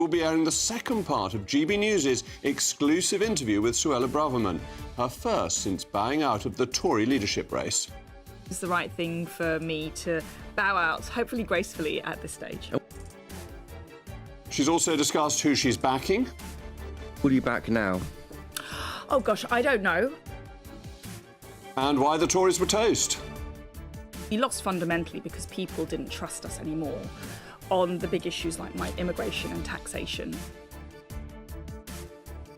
We'll be airing the second part of GB News' exclusive interview with Suella Braverman, her first since bowing out of the Tory leadership race. It's the right thing for me to bow out, hopefully gracefully, at this stage. She's also discussed who she's backing. Will you back now? Oh gosh, I don't know. And why the Tories were toast. We lost fundamentally because people didn't trust us anymore on the big issues like immigration and taxation.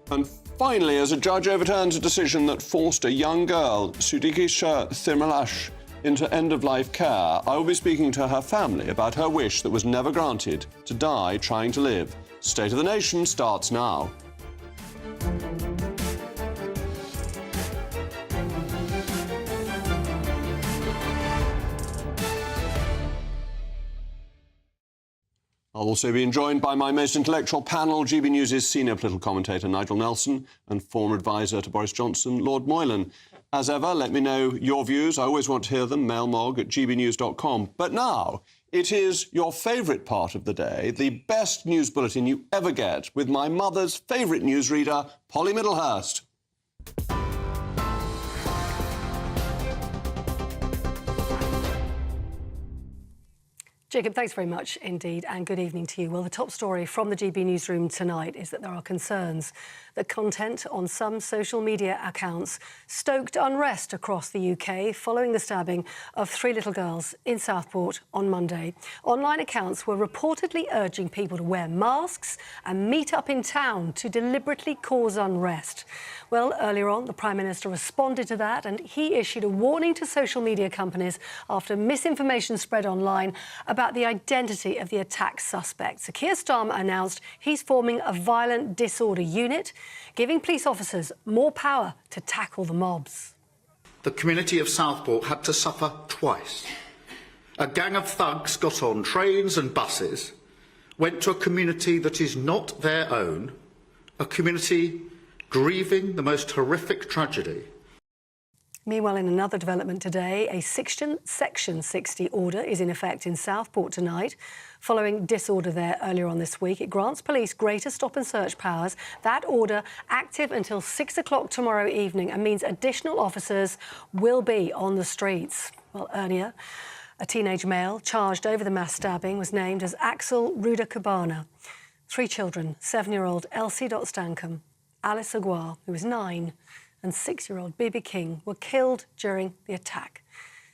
And finally, as a judge overturns a decision that forced a young girl, Sudikisha Thirmalash, into end-of-life care, I will be speaking to her family about her wish that was never granted, to die trying to live. State of the Nation starts now. I'll also be joined by my most intellectual panel, GB News' senior political commentator Nigel Nelson and former advisor to Boris Johnson, Lord Moylan. As ever, let me know your views. I always want to hear them, mailmog@gbnews.com. But now, it is your favourite part of the day, the best news bulletin you ever get, with my mother's favourite newsreader, Polly Middlehurst. Jacob, thanks very much indeed, and good evening to you. Well, the top story from the GB newsroom tonight is that there are concerns that content on some social media accounts stoked unrest across the UK following the stabbing of 3 little girls in Southport on Monday. Online accounts were reportedly urging people to wear masks and meet up in town to deliberately cause unrest. Well, earlier on, the Prime Minister responded to that and he issued a warning to social media companies after misinformation spread online about the identity of the attack suspect. So Keir Starmer announced he's forming a violent disorder unit, giving police officers more power to tackle the mobs. The community of Southport had to suffer twice. A gang of thugs got on trains and buses, went to a community that is not their own, a community grieving the most horrific tragedy. Meanwhile, in another development today, a Section 60 order is in effect in Southport tonight. Following disorder there earlier on this week, it grants police greater stop and search powers. That order active until 6 o'clock tomorrow evening and means additional officers will be on the streets. Well, earlier, a teenage male charged over the mass stabbing was named as Axel Ruda-Cabana. 3 children, 7-year-old Elsie Stankham, Alice Aguar, who was 9, and 6-year-old Bibi King were killed during the attack.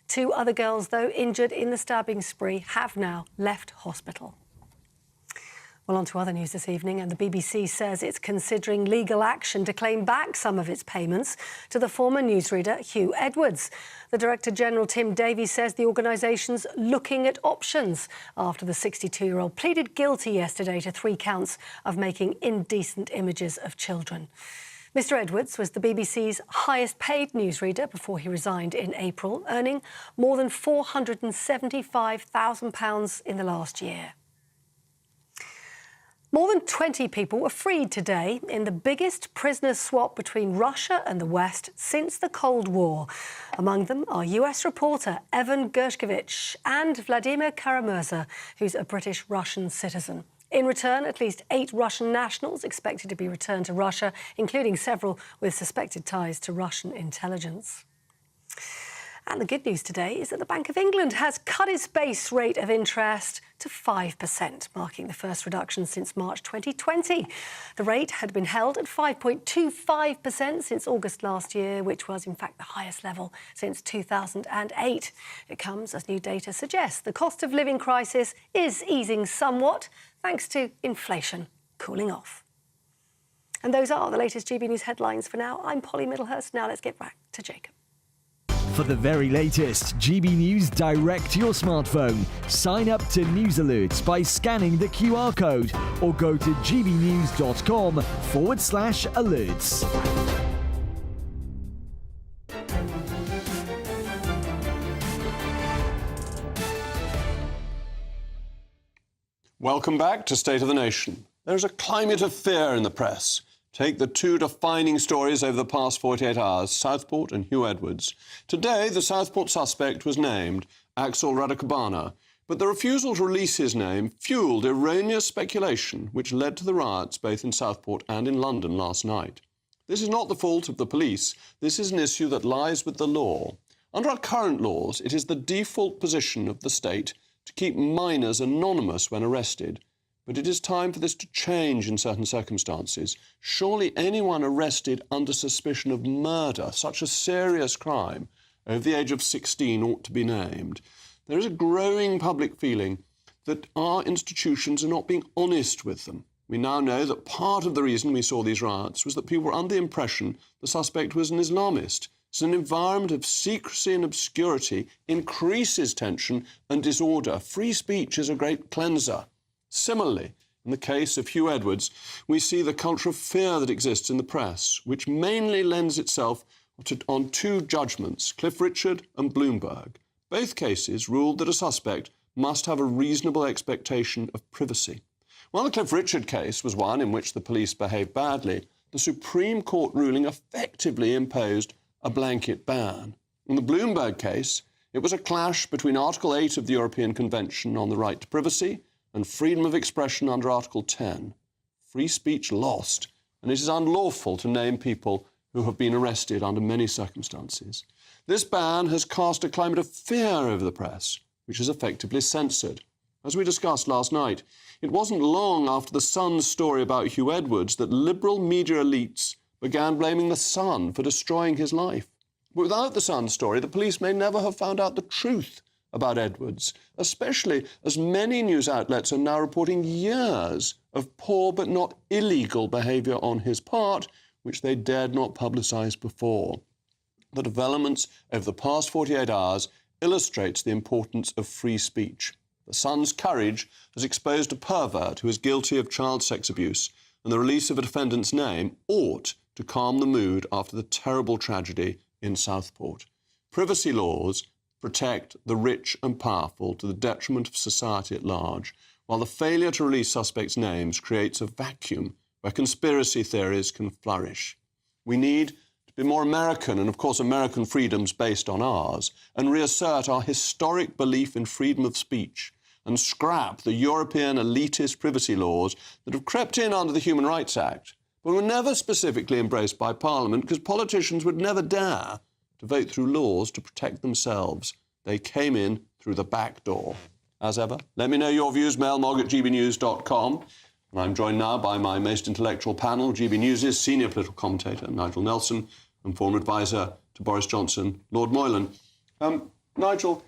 2 other girls, though injured in the stabbing spree, have now left hospital. Well, on to other news this evening, and the BBC says it's considering legal action to claim back some of its payments to the former newsreader Hugh Edwards. The Director-General Tim Davies says the organisation's looking at options after the 62-year-old pleaded guilty yesterday to 3 counts of making indecent images of children. Mr Edwards was the BBC's highest-paid newsreader before he resigned in April, earning more than £475,000 in the last year. More than 20 people were freed today in the biggest prisoner swap between Russia and the West since the Cold War. Among them are US reporter Evan Gershkovich and Vladimir Kara-Murza, who's a British-Russian citizen. In return, at least 8 Russian nationals expected to be returned to Russia, including several with suspected ties to Russian intelligence. And the good news today is that the Bank of England has cut its base rate of interest to 5%, marking the first reduction since March 2020. The rate had been held at 5.25% since August last year, which was in fact the highest level since 2008. It comes as new data suggests the cost of living crisis is easing somewhat, thanks to inflation cooling off. And those are the latest GB News headlines for now. I'm Polly Middlehurst. Now let's get back to Jacob. For the very latest GB News direct to your smartphone, sign up to News Alerts by scanning the QR code or go to gbnews.com/alerts. Welcome back to State of the Nation. There's a climate of fear in the press. Take the 2 defining stories over the past 48 hours, Southport and Hugh Edwards. Today, the Southport suspect was named, Axel Ruda-Cabana. But the refusal to release his name fuelled erroneous speculation, which led to the riots both in Southport and in London last night. This is not the fault of the police. This is an issue that lies with the law. Under our current laws, it is the default position of the state to keep minors anonymous when arrested. But it is time for this to change in certain circumstances. Surely anyone arrested under suspicion of murder, such a serious crime, over the age of 16 ought to be named. There is a growing public feeling that our institutions are not being honest with them. We now know that part of the reason we saw these riots was that people were under the impression the suspect was an Islamist. So an environment of secrecy and obscurity increases tension and disorder. Free speech is a great cleanser. Similarly, in the case of Hugh Edwards, we see the culture of fear that exists in the press, which mainly lends itself on two judgments, Cliff Richard and Bloomberg. Both cases ruled that a suspect must have a reasonable expectation of privacy. While the Cliff Richard case was one in which the police behaved badly, the Supreme Court ruling effectively imposed a blanket ban. In the Bloomberg case, it was a clash between Article 8 of the European Convention on the Right to Privacy and freedom of expression under Article 10. Free speech lost, and it is unlawful to name people who have been arrested under many circumstances. This ban has cast a climate of fear over the press, which is effectively censored. As we discussed last night, it wasn't long after the Sun's story about Hugh Edwards that liberal media elites began blaming the Sun for destroying his life. But without the Sun story, the police may never have found out the truth about Edwards, especially as many news outlets are now reporting years of poor but not illegal behaviour on his part, which they dared not publicise before. The developments over the past 48 hours illustrates the importance of free speech. The Sun's courage has exposed a pervert who is guilty of child sex abuse, and the release of a defendant's name ought to calm the mood after the terrible tragedy in Southport. Privacy laws protect the rich and powerful to the detriment of society at large, while the failure to release suspects' names creates a vacuum where conspiracy theories can flourish. We need to be more American, and of course American freedoms based on ours, and reassert our historic belief in freedom of speech, and scrap the European elitist privacy laws that have crept in under the Human Rights Act, but were never specifically embraced by Parliament because politicians would never dare to vote through laws to protect themselves. They came in through the back door. As ever, let me know your views, mailmog@gbnews.com. And I'm joined now by my most intellectual panel, GB News' senior political commentator, Nigel Nelson, and former advisor to Boris Johnson, Lord Moylan. Nigel,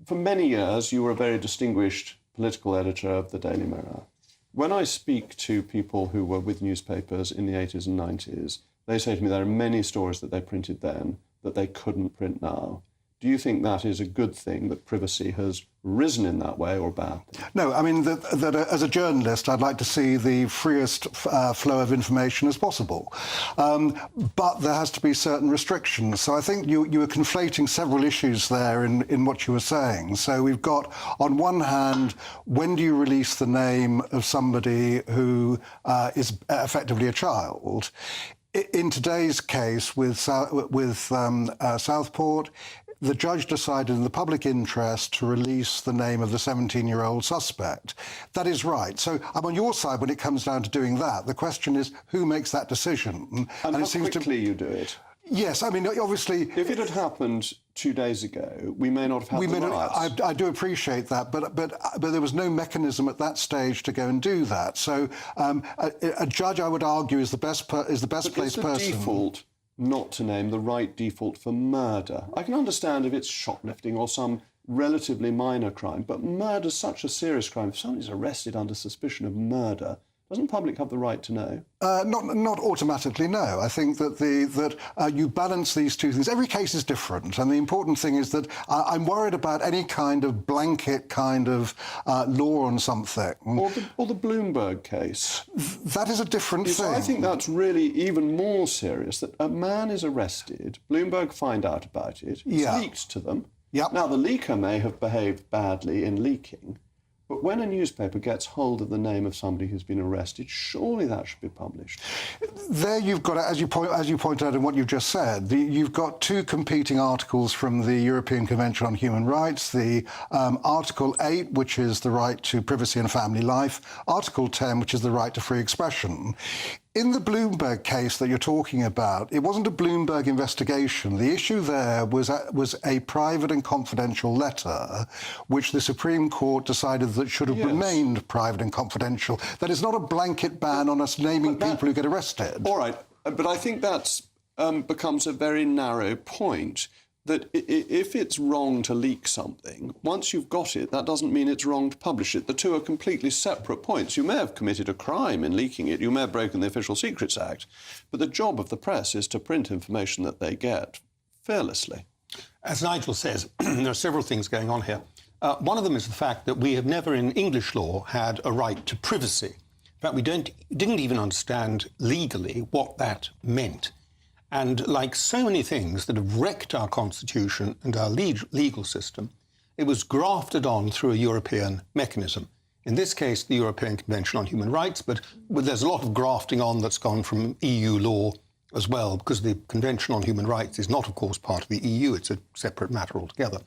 for many years, you were a very distinguished political editor of the Daily Mirror. When I speak to people who were with newspapers in the 80s and 90s, they say to me there are many stories that they printed then that they couldn't print now. Do you think that is a good thing, that privacy has risen in that way, or a bad thing? No, I mean, as a journalist, I'd like to see the freest flow of information as possible. But there has to be certain restrictions. So I think you were conflating several issues there in what you were saying. So we've got, on one hand, when do you release the name of somebody who is effectively a child? In today's case with Southport, the judge decided in the public interest to release the name of the 17-year-old suspect. That is right. So I'm on your side when it comes down to doing that. The question is, who makes that decision? And how quickly you do it? Yes, I mean, obviously... If it had happened 2 days ago, we may not have had the riots. I do appreciate that, but there was no mechanism at that stage to go and do that. So a judge, I would argue, is the best placed person. It's the default not to name the right default for murder. I can understand if it's shoplifting or some relatively minor crime, but murder's such a serious crime. If somebody's arrested under suspicion of murder, doesn't the public have the right to know? Not automatically, no. I think that you balance these two things. Every case is different, and the important thing is that I'm worried about any kind of blanket kind of law on something. Or the Bloomberg case. That is a different thing. I think that's really even more serious, that a man is arrested, Bloomberg find out about it, it's leaked to them. Yep. Now, the leaker may have behaved badly in leaking, But when a newspaper gets hold of the name of somebody who's been arrested, surely that should be published. There you've got, as you point out in what you've just said, you've got two competing articles from the European Convention on Human Rights, the Article 8, which is the right to privacy and family life, Article 10, which is the right to free expression. In the Bloomberg case that you're talking about, it wasn't a Bloomberg investigation. The issue there was a private and confidential letter which the Supreme Court decided that should have remained private and confidential. That is not a blanket ban on us naming people who get arrested. All right, but I think that becomes a very narrow point, that if it's wrong to leak something, once you've got it, that doesn't mean it's wrong to publish it. The two are completely separate points. You may have committed a crime in leaking it, you may have broken the Official Secrets Act, but the job of the press is to print information that they get fearlessly. As Nigel says, there are several things going on here. One of them is the fact that we have never in English law had a right to privacy. In fact, we didn't even understand legally what that meant. And like so many things that have wrecked our constitution and our legal system, it was grafted on through a European mechanism. In this case, the European Convention on Human Rights, but there's a lot of grafting on that's gone from EU law as well, because the Convention on Human Rights is not, of course, part of the EU. It's a separate matter altogether.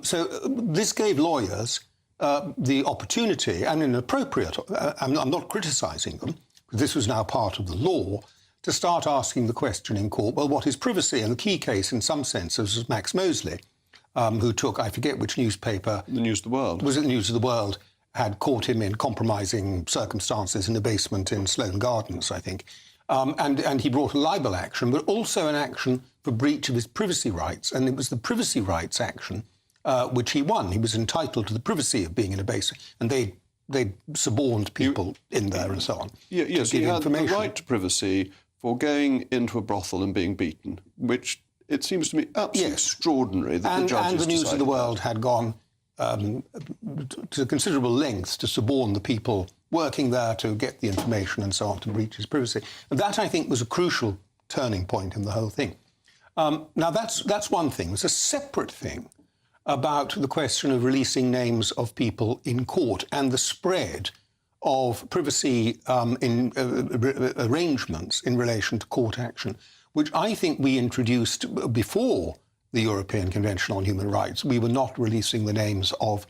So this gave lawyers the opportunity, and an appropriate, I'm not criticising them, because this was now part of the law, to start asking the question in court, well, what is privacy? And the key case, in some sense, was Max Mosley, who took, I forget which newspaper... The News of the World. Was it the News of the World? Had caught him in compromising circumstances in a basement in Sloane Gardens, I think. And he brought a libel action, but also an action for breach of his privacy rights. And it was the privacy rights action which he won. He was entitled to the privacy of being in a basement. And they suborned people in there and so on. Yes, he had the right to privacy for going into a brothel and being beaten, which it seems to me absolutely extraordinary that the judges And the News of the World that had gone to considerable lengths to suborn the people working there to get the information and so on, to breach his privacy. And that, I think, was a crucial turning point in the whole thing. Now, that's one thing. There's a separate thing about the question of releasing names of people in court and the spread of privacy arrangements in relation to court action, which I think we introduced before the European Convention on Human Rights. We were not releasing the names of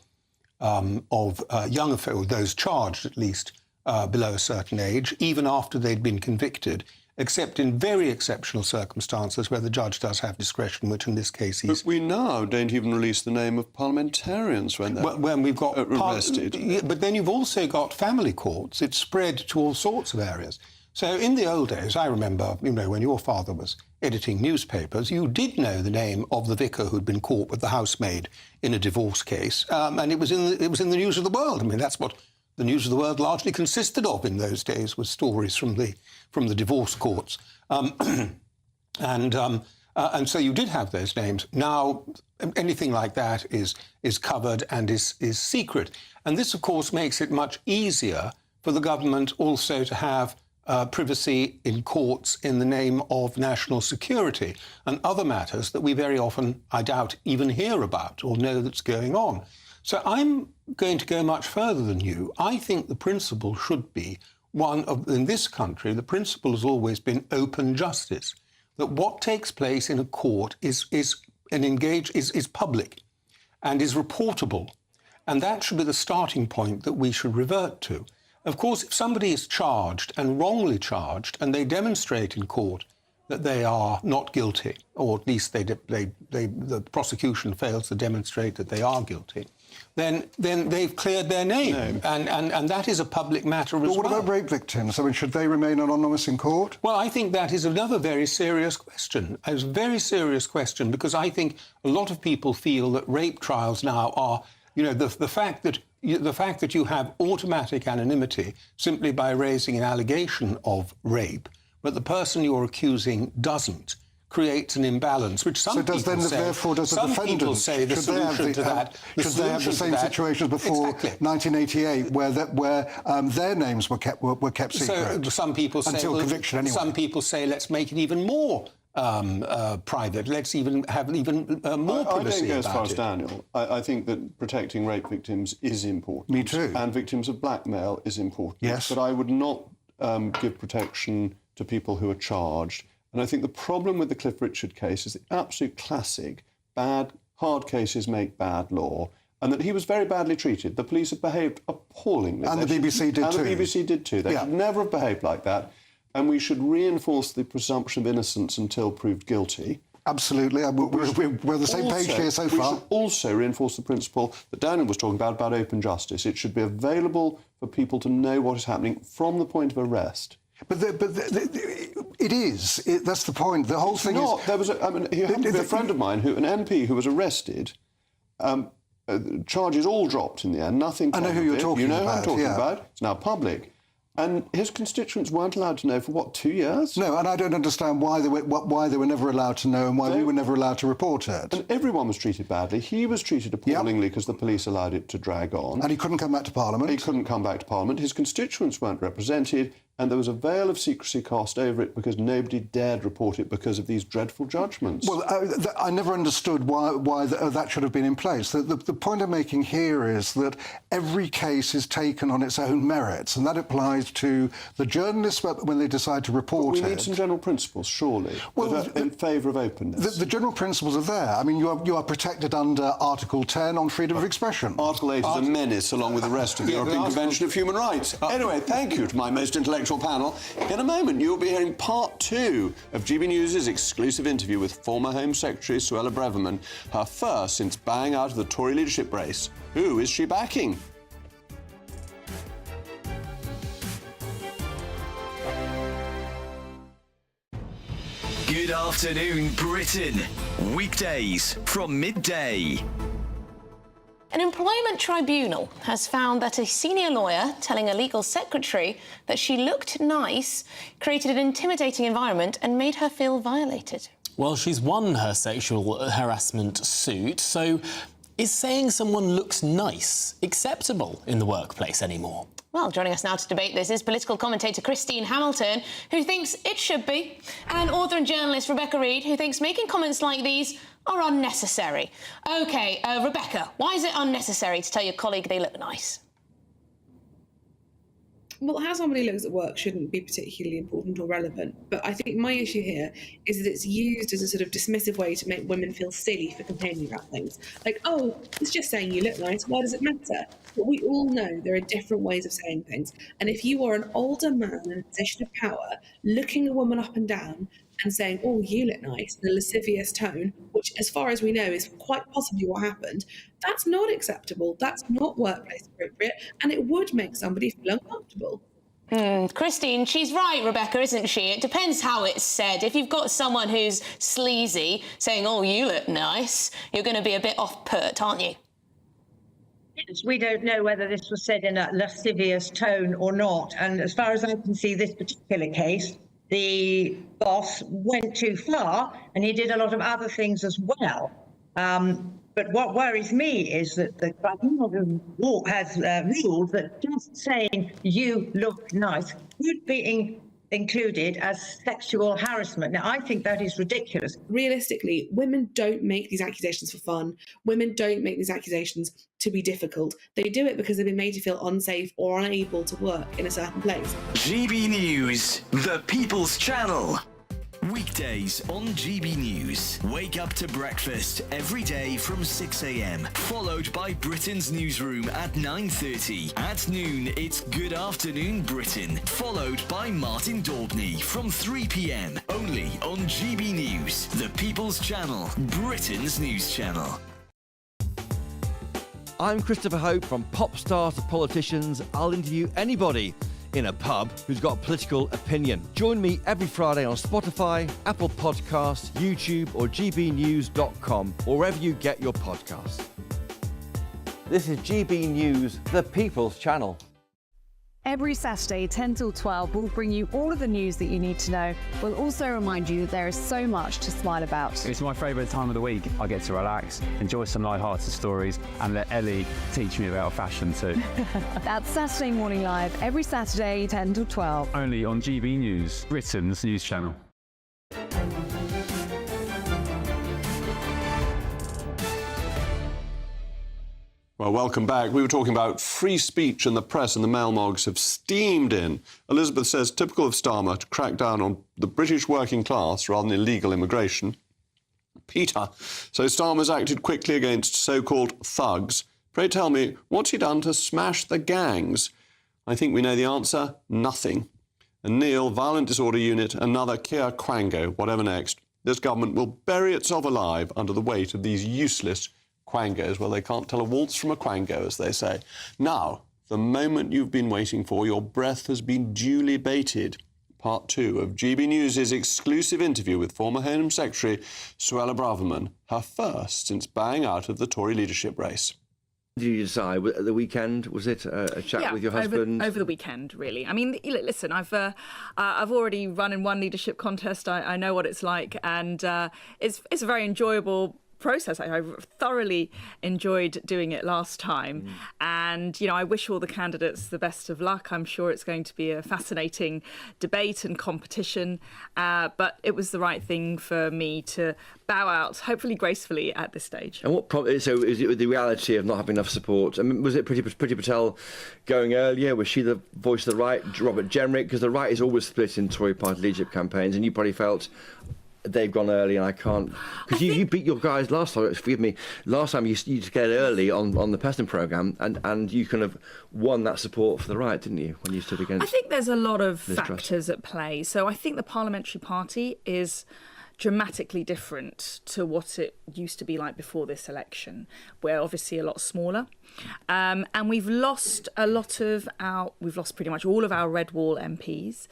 young offenders, those charged at least below a certain age, even after they'd been convicted, except in very exceptional circumstances where the judge does have discretion, which in this case he's... But we now don't even release the name of parliamentarians when they're we've got arrested. But then you've also got family courts. It's spread to all sorts of areas. So in the old days, I remember, when your father was editing newspapers, you did know the name of the vicar who'd been caught with the housemaid in a divorce case, and it was in the News of the World. I mean, that's what the News of the World largely consisted of in those days, was stories from the divorce courts, and so you did have those names. Now, anything like that is covered and is secret, and this, of course, makes it much easier for the government also to have privacy in courts in the name of national security and other matters that we very often, I doubt, even hear about or know that's going on. So I'm going to go much further than you. I think the principle should be one of, in this country, the principle has always been open justice, that what takes place in a court is public and is reportable. And that should be the starting point that we should revert to. Of course, if somebody is charged and wrongly charged and they demonstrate in court that they are not guilty, or at least the prosecution fails to demonstrate that they are guilty, then they've cleared their name. And that is a public matter as well. But what about rape victims? I mean, should they remain anonymous in court? Well, I think that is another very serious question. It's a very serious question, because I think a lot of people feel that rape trials now are, the fact that you have automatic anonymity simply by raising an allegation of rape, but the person you're accusing doesn't, creates an imbalance, which some people say... Therefore, does the defendant... Some people say the solution to that... Should they have the same situation before 1988, where their names were kept secret? So some people say... Until conviction, anyway. Some people say, let's make it even more private. Let's even have more privacy I don't go as far about as it. Daniel. I think that protecting rape victims is important. Me too. And victims of blackmail is important. Yes. But I would not give protection to people who are charged. And I think the problem with the Cliff Richard case is the absolute classic hard cases make bad law, and that he was very badly treated. The police have behaved appallingly. And the BBC did too. And the BBC did too. They should never have behaved like that. And we should reinforce the presumption of innocence until proved guilty. Absolutely. We're on the same page here so far. We should also reinforce the principle that Daniel was talking about open justice. It should be available for people to know what is happening from the point of arrest. But it is. That's the point. The whole thing is... There was he happened to be a friend of mine, an MP who was arrested. Charges all dropped in the end. Nothing. I know who you're talking about. You know who I'm talking about. It's now public. And his constituents weren't allowed to know for, what, 2 years? No, and I don't understand why they were never allowed to know and why we were never allowed to report it. And everyone was treated badly. He was treated appallingly because the police allowed it to drag on. And he couldn't come back to Parliament. He couldn't come back to Parliament. His constituents weren't represented, and there was a veil of secrecy cast over it because nobody dared report it because of these dreadful judgments. Well, I never understood why that should have been in place. The point I'm making here is that every case is taken on its own merits, and that applies to the journalists when they decide to report it. We need some general principles, surely, in favour of openness. The general principles are there. I mean, you are protected under Article 10 on freedom of expression. Article 8 is a menace, along with the rest of the European Convention of Human Rights. Anyway, thank you to my most intellectual panel. In a moment, you'll be hearing part 2 of GB News' exclusive interview with former Home Secretary Suella Braverman, her first since bowing out of the Tory leadership race. Who is she backing? Good afternoon, Britain. Weekdays from midday. An employment tribunal has found that a senior lawyer telling a legal secretary that she looked nice created an intimidating environment and made her feel violated. Well, she's won her sexual harassment suit, so is saying someone looks nice acceptable in the workplace anymore? Well, joining us now to debate this is political commentator Christine Hamilton, who thinks it should be, and author and journalist Rebecca Reid, who thinks making comments like these are unnecessary. OK, Rebecca, why is it unnecessary to tell your colleague they look nice? Well, how somebody looks at work shouldn't be particularly important or relevant. But I think my issue here is that it's used as a sort of dismissive way to make women feel silly for complaining about things. Like, oh, it's just saying you look nice. Why does it matter? But we all know there are different ways of saying things. And if you are an older man in a position of power, looking a woman up and down and saying, oh, you look nice, in a lascivious tone, which, as far as we know, is quite possibly what happened, that's not acceptable. That's not workplace appropriate, and it would make somebody feel uncomfortable. Christine, she's right, Rebecca, isn't she? It depends how it's said. If you've got someone who's sleazy saying, oh, you look nice, you're going to be a bit off-put, aren't you? Yes, we don't know whether this was said in a lascivious tone or not. And as far as I can see this particular case, the boss went too far and he did a lot of other things as well. But what worries me is that the tribunal has ruled that just saying you look nice could be included as sexual harassment. Now, I think that is ridiculous. Realistically, women don't make these accusations for fun. Women don't make these accusations to be difficult. They do it because they've been made to feel unsafe or unable to work in a certain place. GB News, the People's Channel. Weekdays on GB News. Wake up to breakfast every day from 6 a.m. Followed by Britain's newsroom at 9:30. At noon, it's Good Afternoon Britain. Followed by Martin Daubney from 3 p.m. Only on GB News, the People's Channel, Britain's news channel. I'm Christopher Hope. From pop stars to politicians, I'll interview anybody in a pub who's got a political opinion. Join me every Friday on Spotify, Apple Podcasts, YouTube or gbnews.com, or wherever you get your podcasts. This is GB News, the People's Channel. Every Saturday, 10 till 12, we'll bring you all of the news that you need to know. We'll also remind you that there is so much to smile about. It's my favourite time of the week. I get to relax, enjoy some light-hearted stories, and let Ellie teach me about fashion too. That's Saturday Morning Live, every Saturday, 10 till 12. Only on GB News, Britain's news channel. Well, welcome back. We were talking about free speech and the press, and the mail mogs have steamed in. Elizabeth says, typical of Starmer to crack down on the British working class rather than illegal immigration. Peter, so Starmer's acted quickly against so-called thugs. Pray tell me, what's he done to smash the gangs? I think we know the answer. Nothing. And Neil, Violent Disorder Unit, another Kia Quango, whatever next. This government will bury itself alive under the weight of these useless quangos. Well, they can't tell a waltz from a quango, as they say. Now, the moment you've been waiting for, your breath has been duly baited. Part 2 of GB News' exclusive interview with former Home Secretary Suella Braverman, her first since bowing out of the Tory leadership race. Did you decide at the weekend? Was it a chat with your husband? Over the weekend, really. I mean, listen, I've already run in one leadership contest. I know what it's like, and it's a very enjoyable process. I thoroughly enjoyed doing it last time, and I wish all the candidates the best of luck. I'm sure it's going to be a fascinating debate and competition, but it was the right thing for me to bow out, hopefully gracefully, at this stage. And so is it the reality of not having enough support? I mean, was it Priti Patel going earlier? Was she the voice of the right? Robert Jenrick? Because the right is always split in Tory party leadership campaigns, and you probably felt they've gone early and I can't, because you beat your guys last time. Forgive me. Last time you get early on the Peston programme, and you kind of won that support for the right, didn't you, when you stood against? I think there's a lot of Liz Truss factors at play. So I think the Parliamentary Party is dramatically different to what it used to be like before this election. We're obviously a lot smaller, and we've lost pretty much all of our red wall MPs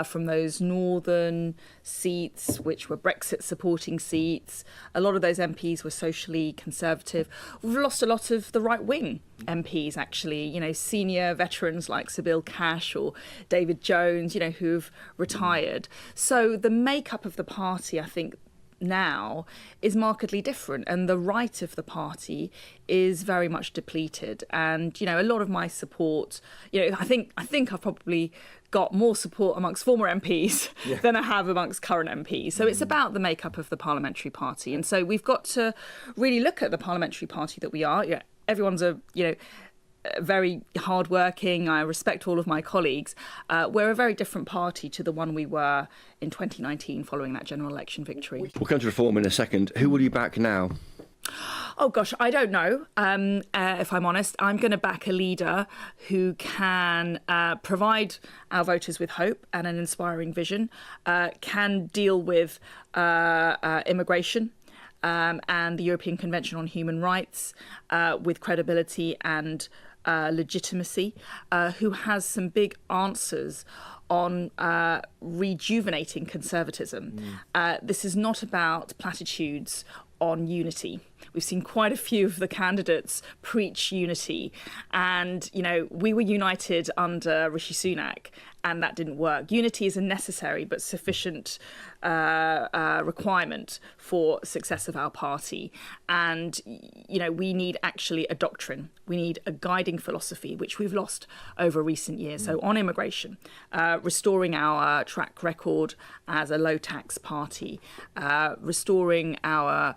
from those northern seats, which were Brexit supporting seats. A lot of those MPs were socially conservative. We've lost a lot of the right wing MPs, actually, senior veterans like Sybil Cash or David Jones, who've retired. So the makeup of the party, I think, now is markedly different, and the right of the party is very much depleted. And a lot of my support, I think I've probably got more support amongst former MPs than I have amongst current MPs. So it's about the makeup of the Parliamentary Party, and so we've got to really look at the Parliamentary Party that we are. Everyone's very hardworking. I respect all of my colleagues. We're a very different party to the one we were in 2019 following that general election victory. We'll come to reform in a second. Who will you back now? Oh gosh, I don't know. If I'm honest, I'm going to back a leader who can provide our voters with hope and an inspiring vision, can deal with immigration and the European Convention on Human Rights with credibility and legitimacy, who has some big answers on rejuvenating conservatism. This is not about platitudes on unity. We've seen quite a few of the candidates preach unity, and we were united under Rishi Sunak, and that didn't work. Unity is a necessary but sufficient requirement for success of our party, and we need actually a doctrine. We need a guiding philosophy, which we've lost over recent years. So on immigration, restoring our track record as a low tax party, restoring our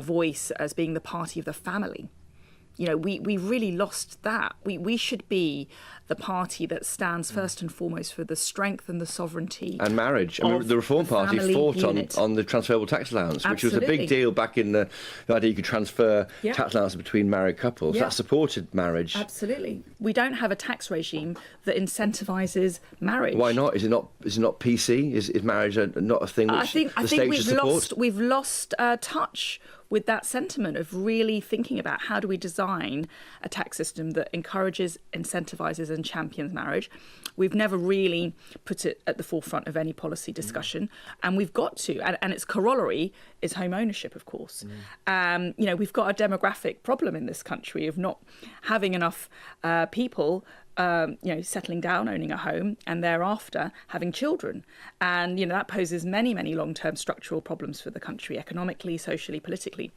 voice as being the party of the family. We really lost that. We should be the party that stands first and foremost for the strength and the sovereignty. And marriage. I mean, the Reform Party fought on the transferable tax allowance, which was a big deal back in the idea you could transfer tax allowance between married couples. That supported marriage. Absolutely. We don't have a tax regime that incentivises marriage. Why not? Is it not PC? Is marriage not a thing which the state should support? We've lost touch with that sentiment of really thinking about how do we design a tax system that encourages, incentivises and champions marriage. We've never really put it at the forefront of any policy discussion, and we've got to. And its corollary is home ownership, of course. We've got a demographic problem in this country of not having enough people settling down, owning a home, and thereafter having children. And, that poses many, many long-term structural problems for the country, economically, socially, politically.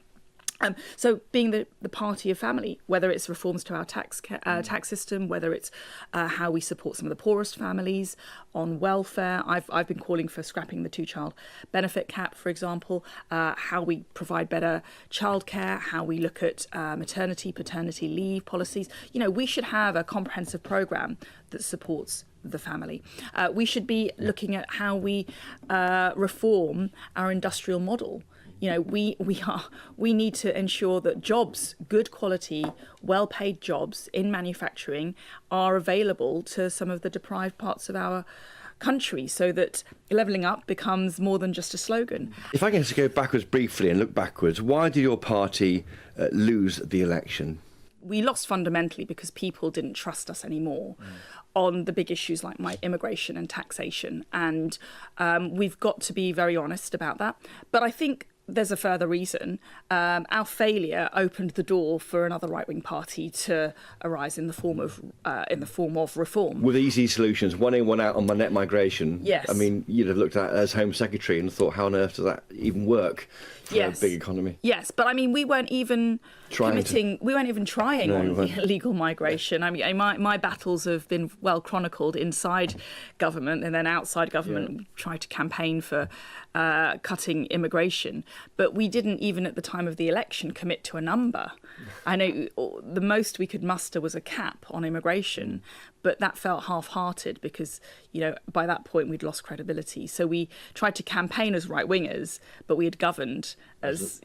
So being the party of family, whether it's reforms to our tax system, whether it's how we support some of the poorest families on welfare. I've been calling for scrapping the 2-child benefit cap, for example, how we provide better childcare, how we look at maternity, paternity leave policies. We should have a comprehensive programme that supports the family. We should be looking at how we reform our industrial model. We need to ensure that jobs, good quality, well-paid jobs in manufacturing are available to some of the deprived parts of our country, so that levelling up becomes more than just a slogan. If I can just go backwards briefly and look backwards, why did your party lose the election? We lost fundamentally because people didn't trust us anymore on the big issues like immigration and taxation. And we've got to be very honest about that. But I think there's a further reason. Our failure opened the door for another right-wing party to arise in the form of reform. With easy solutions, one in, one out on net migration. Yes. I mean, you'd have looked at it as Home Secretary and thought, how on earth does that even work for a big economy? Yes, but I mean, we weren't even trying on illegal migration. I mean, my battles have been well chronicled inside government, and then outside government tried to campaign for cutting immigration. But we didn't, even at the time of the election, commit to a number. I know the most we could muster was a cap on immigration, but that felt half-hearted because, by that point we'd lost credibility. So we tried to campaign as right-wingers, but we had governed as,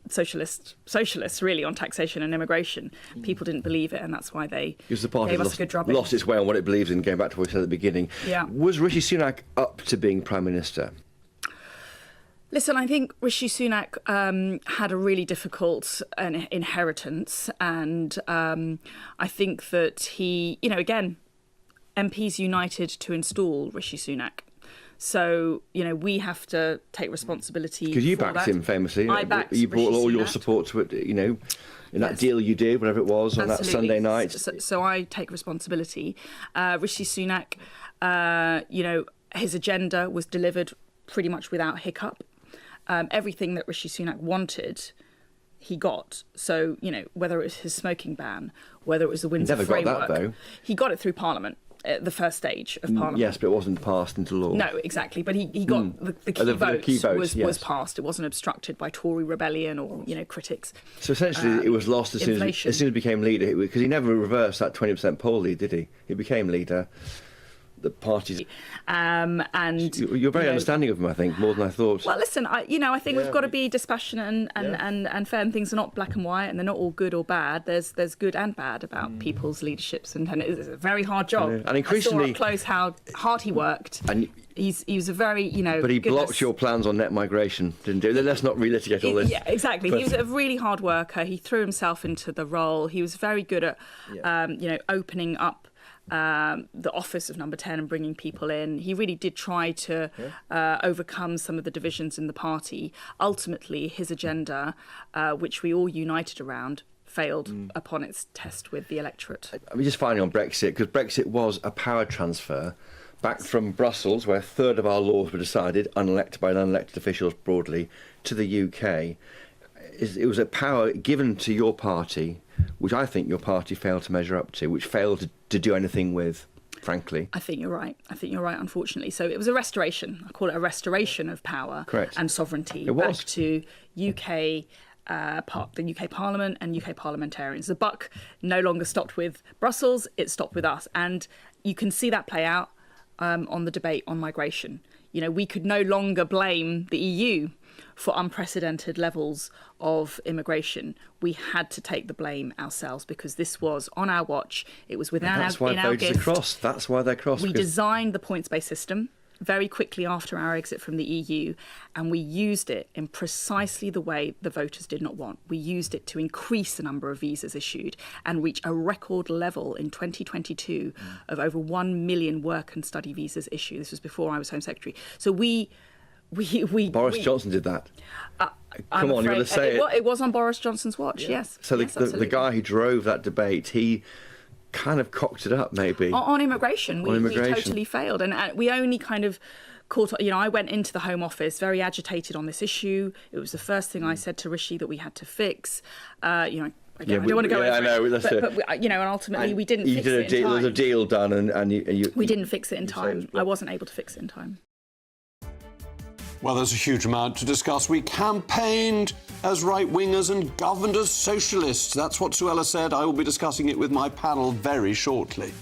socialists really on taxation and immigration. People didn't believe it, and that's why they gave us a good drubbing. Lost its way on what it believes in, going back to what we said at the beginning. Yeah. Was Rishi Sunak up to being Prime Minister? Listen, I think Rishi Sunak had a really difficult inheritance, and I think that he, again, MPs united to install Rishi Sunak. So, we have to take responsibility. Because you backed him famously. I backed You brought Rishi all your Sunak. support to it, in that deal you did, whatever it was, on that Sunday night. So I take responsibility. Rishi Sunak, his agenda was delivered pretty much without hiccup. Everything that Rishi Sunak wanted, he got. So, whether it was his smoking ban, whether it was the Windsor Framework. Never got that, though. He got it through Parliament, the first stage of Parliament. Yes, but it wasn't passed into law. No, exactly. But he got the key vote was passed. It wasn't obstructed by Tory rebellion or, critics. So essentially it was lost as soon as he became leader, because he never reversed that 20% poll lead, did he? He became leader. The parties. And you're very understanding of him, I think, more than I thought. Well, listen, I think we've got to be dispassionate and fair, and things are not black and white, and they're not all good or bad. There's good and bad about people's leaderships, and it's a very hard job. And increasingly, I saw up close how hard he worked. And he was a very, But he blocked your plans on net migration, didn't he? Let's not relitigate all this. Yeah, exactly. He was a really hard worker. He threw himself into the role. He was very good at, opening up the office of Number 10 and bringing people in. He really did try to overcome some of the divisions in the party. Ultimately, his agenda, which we all united around, failed upon its test with the electorate. I mean, just finally on Brexit, because Brexit was a power transfer back from Brussels, where a third of our laws were decided, unelected by unelected officials broadly, to the UK. It was a power given to your party, which I think your party failed to measure up to, which failed to do anything with, frankly. I think you're right. Unfortunately. So it was a restoration. I call it a restoration of power and sovereignty back to the UK Parliament and UK parliamentarians. The buck no longer stopped with Brussels, it stopped with us. And you can see that play out on the debate on migration. We could no longer blame the EU for unprecedented levels of immigration. We had to take the blame ourselves because this was on our watch. It was within our gift. That's why they're crossed. We designed the points-based system very quickly after our exit from the EU, and we used it in precisely the way the voters did not want. We used it to increase the number of visas issued and reach a record level in 2022 of over 1 million work and study visas issued. This was before I was Home Secretary. So Boris Johnson did that. Come on, you've got to say it. It was on Boris Johnson's watch, yes. So yes, the guy who drove that debate, he kind of cocked it up, maybe. On immigration. We totally failed. And we only kind of I went into the Home Office very agitated on this issue. It was the first thing I said to Rishi that we had to fix. Again, I don't want to go over I know, it, but and ultimately we didn't fix it in time. There was a deal done, and we didn't fix it in time. I wasn't able to fix it in time. Well, there's a huge amount to discuss. We campaigned as right-wingers and governed as socialists. That's what Suella said. I will be discussing it with my panel very shortly.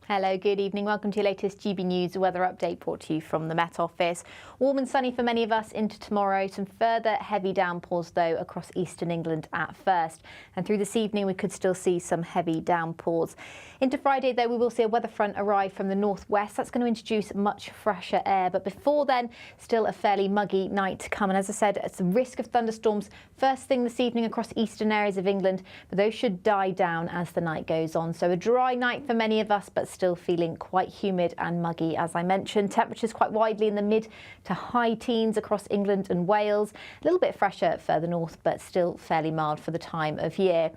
Hello, good evening. Welcome to your latest GB News weather update brought to you from the Met Office. Warm and sunny for many of us into tomorrow. Some further heavy downpours, though, across eastern England at first. And through this evening, we could still see some heavy downpours. Into Friday, though, we will see a weather front arrive from the northwest. That's going to introduce much fresher air. But before then, still a fairly muggy night to come. And as I said, it's a risk of thunderstorms first thing this evening across eastern areas of England. But those should die down as the night goes on. So a dry night for many of us, but still feeling quite humid and muggy, as I mentioned. Temperatures quite widely in the mid to high teens across England and Wales. A little bit fresher further north, but still fairly mild for the time of year.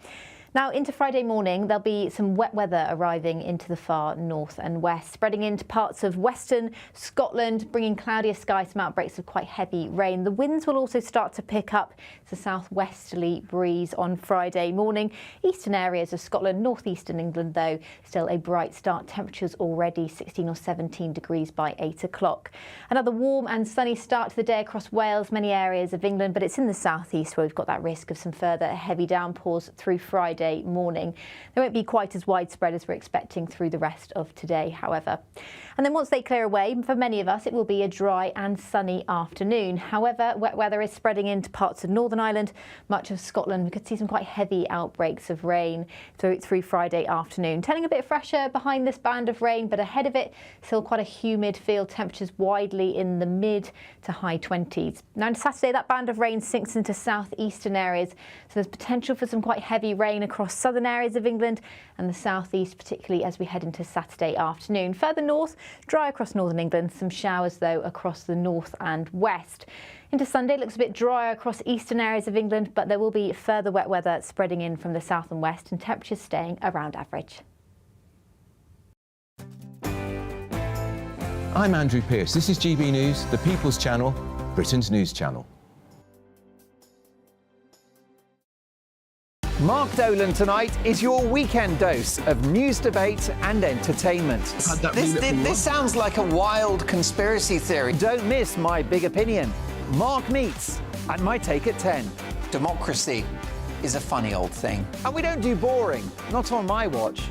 Now, into Friday morning, there'll be some wet weather arriving into the far north and west, spreading into parts of western Scotland, bringing cloudier skies, some outbreaks of quite heavy rain. The winds will also start to pick up. It's a southwesterly breeze on Friday morning. Eastern areas of Scotland, northeastern England, though, still a bright start. Temperatures already 16 or 17 degrees by 8 o'clock. Another warm and sunny start to the day across Wales, many areas of England, but it's in the southeast where we've got that risk of some further heavy downpours through Friday morning. They won't be quite as widespread as we're expecting through the rest of today, however. And then once they clear away, for many of us, it will be a dry and sunny afternoon. However, wet weather is spreading into parts of Northern Ireland, much of Scotland. We could see some quite heavy outbreaks of rain through Friday afternoon. Turning a bit fresher behind this band of rain, but ahead of it, still quite a humid feel. Temperatures widely in the mid to high 20s. Now, on Saturday, that band of rain sinks into southeastern areas, so there's potential for some quite heavy rain across southern areas of England and the southeast, particularly as we head into Saturday afternoon. Further north, dry across northern England, some showers though across the north and west. Into Sunday, it looks a bit drier across eastern areas of England, but there will be further wet weather spreading in from the south and west and temperatures staying around average. I'm Andrew Pearce. This is GB News, the People's Channel, Britain's news channel. Mark Dolan tonight is your weekend dose of news, debate and entertainment. This sounds like a wild conspiracy theory. Don't miss My Big Opinion. Mark meets at My Take at 10. Democracy is a funny old thing. And we don't do boring, not on my watch.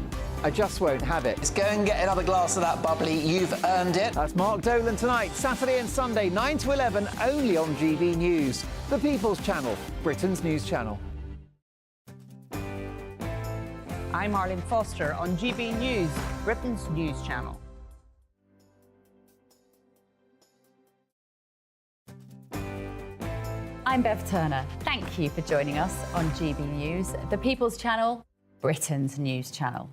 I just won't have it. Let's go and get another glass of that bubbly. You've earned it. That's Mark Dolan tonight, Saturday and Sunday, 9 to 11, only on GB News, the People's Channel, Britain's news channel. I'm Arlene Foster on GB News, Britain's news channel. I'm Bev Turner. Thank you for joining us on GB News, the People's Channel, Britain's news channel.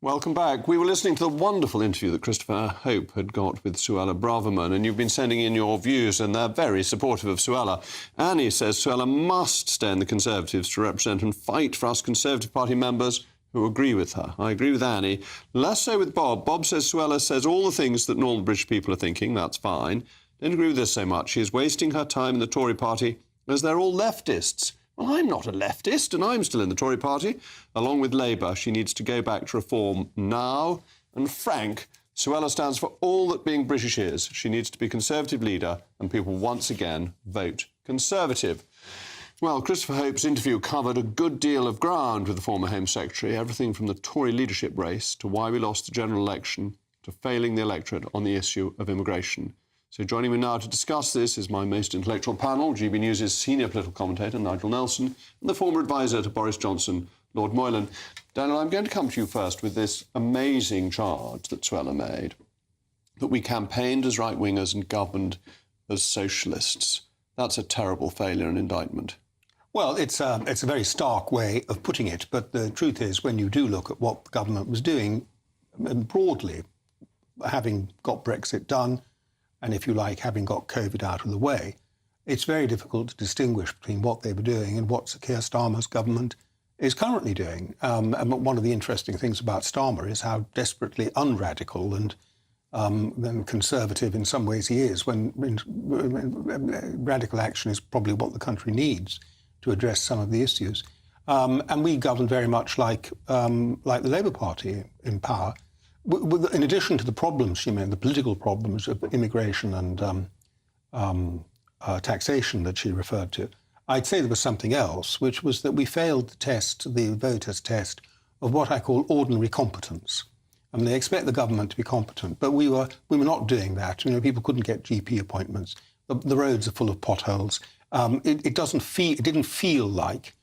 Welcome back. We were listening to the wonderful interview that Christopher Hope had got with Suella Braverman, and you've been sending in your views, and they're very supportive of Suella. Annie says Suella must stay in the Conservatives to represent and fight for us Conservative Party members who agree with her. I agree with Annie. Less so with Bob. Bob says Suella says all the things that normal British people are thinking. That's fine. Don't agree with this so much. She is wasting her time in the Tory party as they're all leftists. Well, I'm not a leftist, and I'm still in the Tory party. Along with Labour, she needs to go back to reform now. And Frank, Suella stands for all that being British is. She needs to be Conservative leader, and people once again vote Conservative. Well, Christopher Hope's interview covered a good deal of ground with the former Home Secretary, everything from the Tory leadership race to why we lost the general election to failing the electorate on the issue of immigration. So joining me now to discuss this is my most intellectual panel, GB News' senior political commentator, Nigel Nelson, and the former advisor to Boris Johnson, Lord Moylan. Daniel, I'm going to come to you first with this amazing charge that Suella made, that we campaigned as right-wingers and governed as socialists. That's a terrible failure and indictment. Well, it's a very stark way of putting it, but the truth is, when you do look at what the government was doing, broadly, having got Brexit done, and, if you like, having got COVID out of the way, it's very difficult to distinguish between what they were doing and what Sir Keir Starmer's government is currently doing. And one of the interesting things about Starmer is how desperately unradical and conservative in some ways he is, when radical action is probably what the country needs to address some of the issues. And we govern very much like the Labour Party in power. In addition to the problems she made, the political problems of immigration and taxation that she referred to, I'd say there was something else, which was that we failed the voters' test of what I call ordinary competence. I mean, they expect the government to be competent, but we were not doing that. You know, people couldn't get GP appointments. The roads are full of potholes. It didn't feel like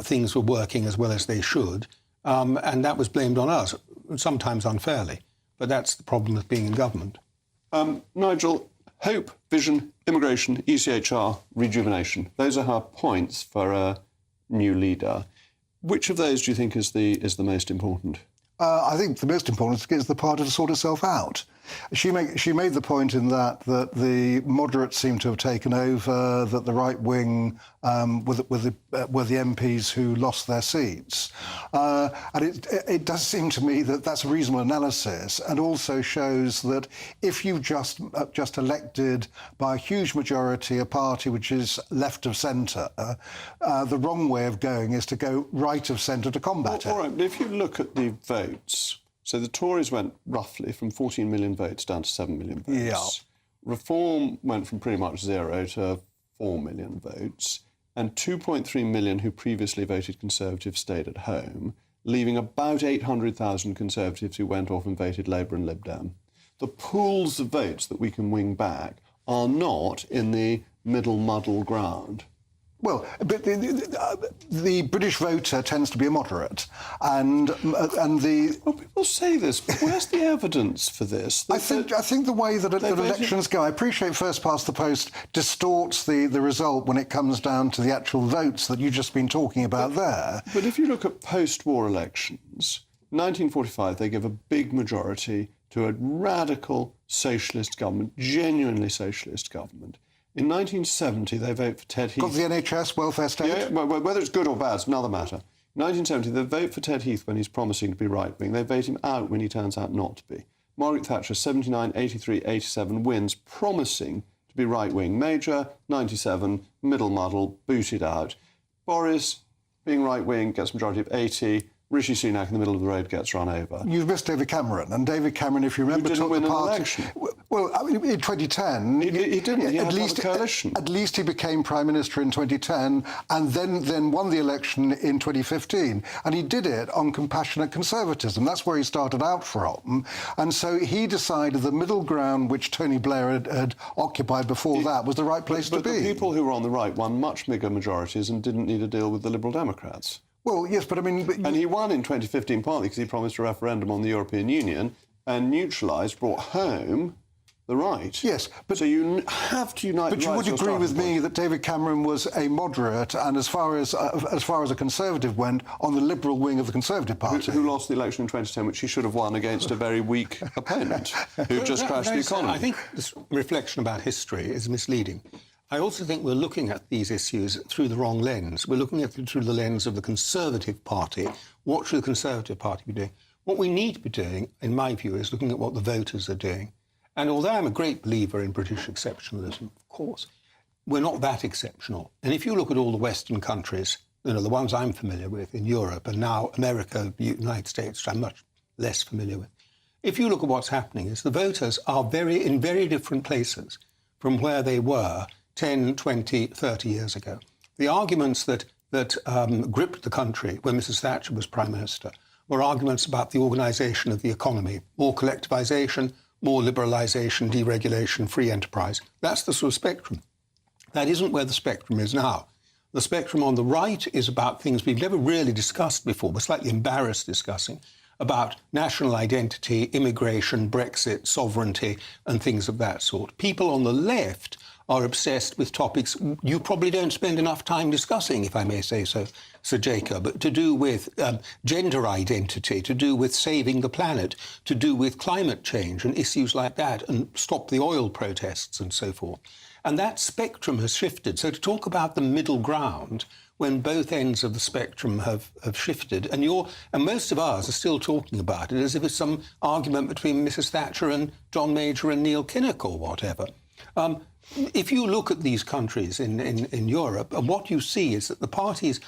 things were working as well as they should, and that was blamed on us, sometimes unfairly. But that's the problem with being in government. Nigel, hope, vision, immigration, ECHR, rejuvenation. Those are her points for a new leader. Which of those do you think is the most important? I think the most important is the party to sort itself out. She made the point in that the moderates seem to have taken over, that the right wing were the MPs who lost their seats. And it does seem to me that that's a reasonable analysis, and also shows that if you've just elected by a huge majority a party which is left of centre, the wrong way of going is to go right of centre to combat it. All right, but if you look at the votes, so the Tories went roughly from 14 million votes down to 7 million votes. Yeah. Reform went from pretty much 0 to 4 million votes, and 2.3 million who previously voted Conservative stayed at home, leaving about 800,000 Conservatives who went off and voted Labour and Lib Dem. The pools of votes that we can wing back are not in the middle muddle ground. Well, but the British voter tends to be a moderate, and the... Well, people say this, but where's the evidence for this? I think the way that elections go, I appreciate first past the post distorts the result when it comes down to the actual votes that you've just been talking about there. But if you look at post-war elections, 1945, they give a big majority to a radical socialist government, genuinely socialist government. In 1970, they vote for Ted Heath. Got the NHS, welfare state? Yeah, whether it's good or bad is another matter. In 1970, they vote for Ted Heath when he's promising to be right-wing. They vote him out when he turns out not to be. Margaret Thatcher, 79, 83, 87, wins, promising to be right-wing. Major, 97, middle muddle, booted out. Boris, being right-wing, gets a majority of 80. Rishi Sunak in the middle of the road gets run over. You've missed David Cameron, and David Cameron, if you remember, took the party... an election. Well, I mean, in 2010... He didn't. He had a coalition. At least he became Prime Minister in 2010, and then won the election in 2015. And he did it on compassionate conservatism. That's where he started out from. And so he decided the middle ground, which Tony Blair had occupied before that, was the right place to be. But the people who were on the right won much bigger majorities and didn't need to deal with the Liberal Democrats. Well, yes, but I mean... And he won in 2015 partly because he promised a referendum on the European Union and neutralised, brought home the right. Yes, but... So you have to unite the right. But you would agree with me that David Cameron was a moderate and, as far as a Conservative went, on the Liberal wing of the Conservative Party. Who lost the election in 2010, which he should have won against a very weak opponent who just crashed the economy. I think this reflection about history is misleading. I also think we're looking at these issues through the wrong lens. We're looking at it through the lens of the Conservative Party. What should the Conservative Party be doing? What we need to be doing, in my view, is looking at what the voters are doing. And although I'm a great believer in British exceptionalism, of course, we're not that exceptional. And if you look at all the Western countries, you know, the ones I'm familiar with in Europe, and now America, the United States, which I'm much less familiar with, if you look at what's happening, is the voters are in very different places from where they were 10, 20, 30 years ago. The arguments that gripped the country when Mrs. Thatcher was Prime Minister were arguments about the organisation of the economy, more collectivisation, more liberalisation, deregulation, free enterprise. That's the sort of spectrum. That isn't where the spectrum is now. The spectrum on the right is about things we've never really discussed before. We're slightly embarrassed discussing, about national identity, immigration, Brexit, sovereignty, and things of that sort. People on the left are obsessed with topics you probably don't spend enough time discussing, if I may say so, Sir Jacob, to do with gender identity, to do with saving the planet, to do with climate change and issues like that, and stop the oil protests and so forth. And that spectrum has shifted. So to talk about the middle ground when both ends of the spectrum have shifted, and most of ours are still talking about it as if it's some argument between Mrs. Thatcher and John Major and Neil Kinnock or whatever. If you look at these countries in Europe, and what you see is that the parties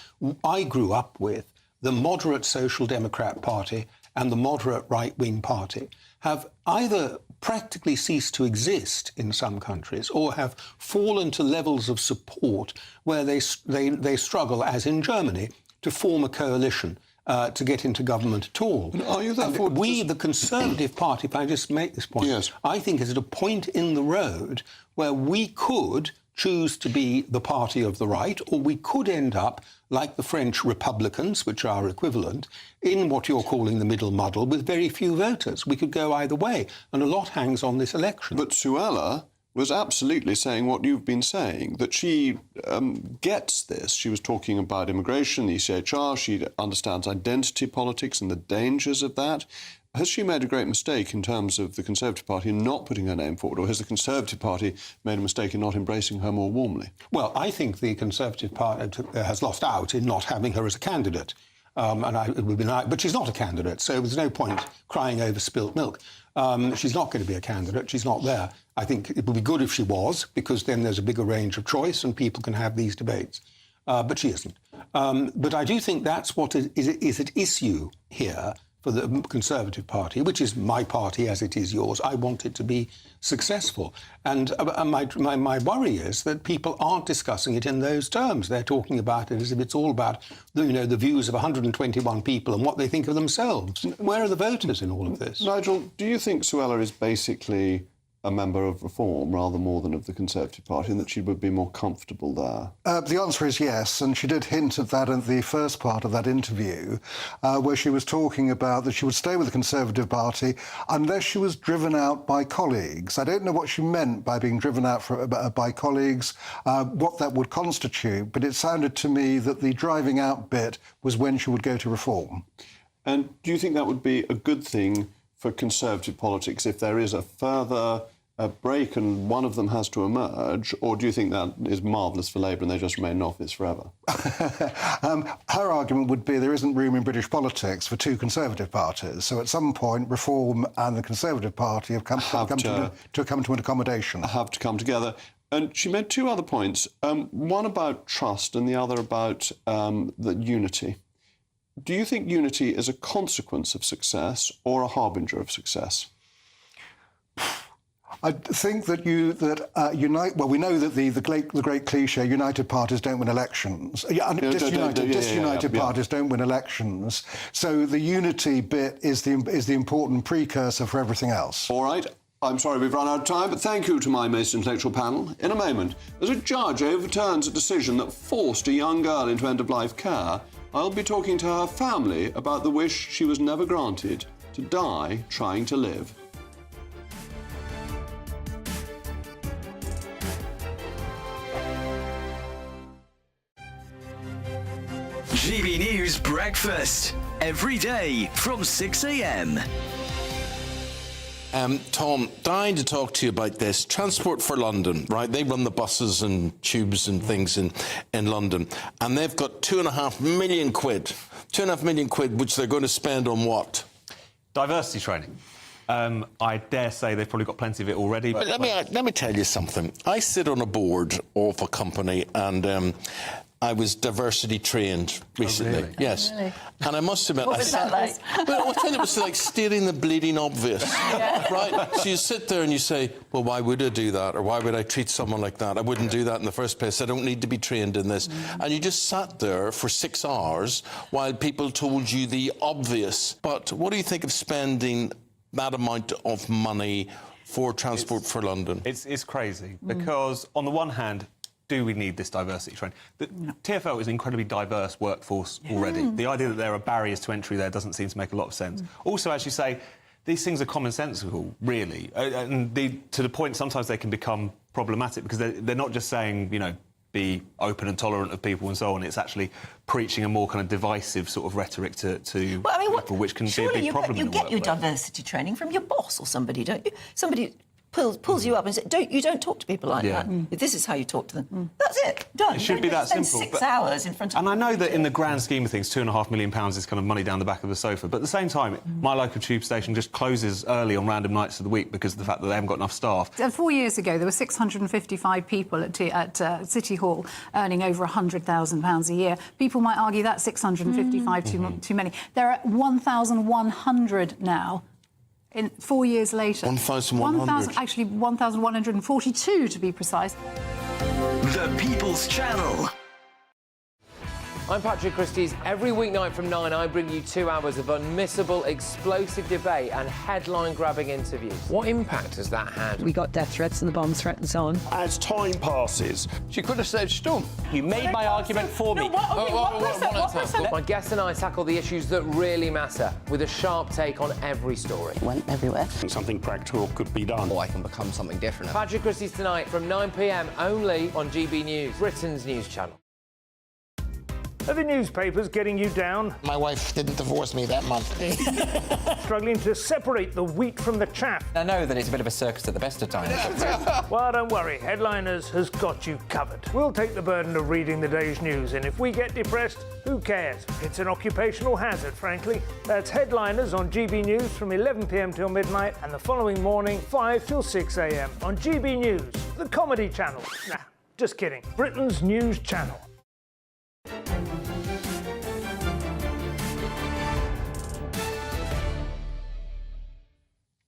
I grew up with, the moderate Social Democrat Party and the moderate right-wing party, have either practically ceased to exist in some countries or have fallen to levels of support where they struggle, as in Germany, to form a coalition to get into government at all. Are you therefore... the Conservative Party, if I just make this point, yes, I think is at a point in the road where we could choose to be the party of the right, or we could end up, like the French Republicans, which are our equivalent, in what you're calling the middle muddle, with very few voters. We could go either way, and a lot hangs on this election. But Suella was absolutely saying what you've been saying, that she gets this. She was talking about immigration, the ECHR, she understands identity politics and the dangers of that. Has she made a great mistake in terms of the Conservative Party in not putting her name forward, or has the Conservative Party made a mistake in not embracing her more warmly? Well, I think the Conservative Party has lost out in not having her as a candidate. It would be nice, but she's not a candidate, so there's no point crying over spilt milk. She's not going to be a candidate. She's not there. I think it would be good if she was, because then there's a bigger range of choice and people can have these debates. But she isn't. But I do think that's what is at issue here for the Conservative Party, which is my party as it is yours. I want it to be successful. And my worry is that people aren't discussing it in those terms. They're talking about it as if it's all about, the views of 121 people and what they think of themselves. Where are the voters in all of this? Nigel, do you think Suella is basically a member of Reform rather more than of the Conservative Party, and that she would be more comfortable there? The answer is yes, and she did hint at that in the first part of that interview, where she was talking about that she would stay with the Conservative Party unless she was driven out by colleagues. I don't know what she meant by being driven out by colleagues, what that would constitute, but it sounded to me that the driving out bit was when she would go to Reform. And do you think that would be a good thing for Conservative politics if there is a further break and one of them has to emerge, or do you think that is marvellous for Labour and they just remain in office forever? Her argument would be there isn't room in British politics for two Conservative parties, so at some point Reform and the Conservative Party have come to an accommodation. Have to come together. And she made two other points, one about trust and the other about the unity. Do you think unity is a consequence of success or a harbinger of success? I think that we know that the great cliche, united parties don't win elections. Disunited parties don't win elections. So the unity bit is the important precursor for everything else. All right. I'm sorry we've run out of time, but thank you to my most intellectual panel. In a moment, as a judge overturns a decision that forced a young girl into end-of-life care, I'll be talking to her family about the wish she was never granted, to die trying to live. GB News Breakfast, every day from 6 a.m. Tom, dying to talk to you about this. Transport for London, right? They run the buses and tubes and things in London. And they've got £2.5 million. £2.5 million, which they're going to spend on what? Diversity training. I dare say they've probably got plenty of it already. But let me tell you something. I sit on a board of a company and I was diversity trained recently. Oh, really? Yes. Oh, really? And I must admit, What was that like? Well, I tell you, it was like stating the bleeding obvious. Yeah. Right? So you sit there and you say, well, why would I do that? Or why would I treat someone like that? I wouldn't do that in the first place. I don't need to be trained in this. And you just sat there for 6 hours while people told you the obvious. But what do you think of spending that amount of money for Transport for London? It's crazy because, on the one hand, do we need this diversity training? The TfL is an incredibly diverse workforce already. The idea that there are barriers to entry there doesn't seem to make a lot of sense. Also, as you say, these things are commonsensical, really. And to the point, sometimes they can become problematic because they're not just saying, you know, be open and tolerant of people and so on. It's actually preaching a more kind of divisive sort of rhetoric to people, which can be a big problem in the get your workplace. diversity training from your boss or somebody, don't you? Somebody pulls you up and says, you don't talk to people like that. This is how you talk to them. That's it. Done. It should be that spend simple. 6 hours in front of... And I know that in the grand scheme of things, £2.5 million is kind of money down the back of the sofa. But at the same time, my local tube station just closes early on random nights of the week because of the fact that they haven't got enough staff. 4 years ago, there were 655 people at City Hall earning over £100,000 a year. People might argue that's 655 too many. There are 1,100 now. 4 years later. 1,100. Actually, 1,142 to be precise. The People's Channel. I'm Patrick Christie's. Every weeknight from 9, I bring you 2 hours of unmissable, explosive debate and headline-grabbing interviews. What impact has that had? We got death threats and the bomb threats on. As time passes, she could have saved Storm. You made my argument for me. My guests and I tackle the issues that really matter, with a sharp take on every story. Went everywhere. Something practical could be done. Or I can become something different. Patrick Christie's tonight from 9 p.m. only on GB News, Britain's news channel. Are the newspapers getting you down? My wife didn't divorce me that month. Struggling to separate the wheat from the chaff? I know that it's a bit of a circus at the best of times. Well, don't worry, Headliners has got you covered. We'll take the burden of reading the day's news, and if we get depressed, who cares? It's an occupational hazard, frankly. That's Headliners on GB News from 11 p.m. till midnight, and the following morning, 5 till 6 a.m. on GB News, the comedy channel. Nah, just kidding. Britain's news channel.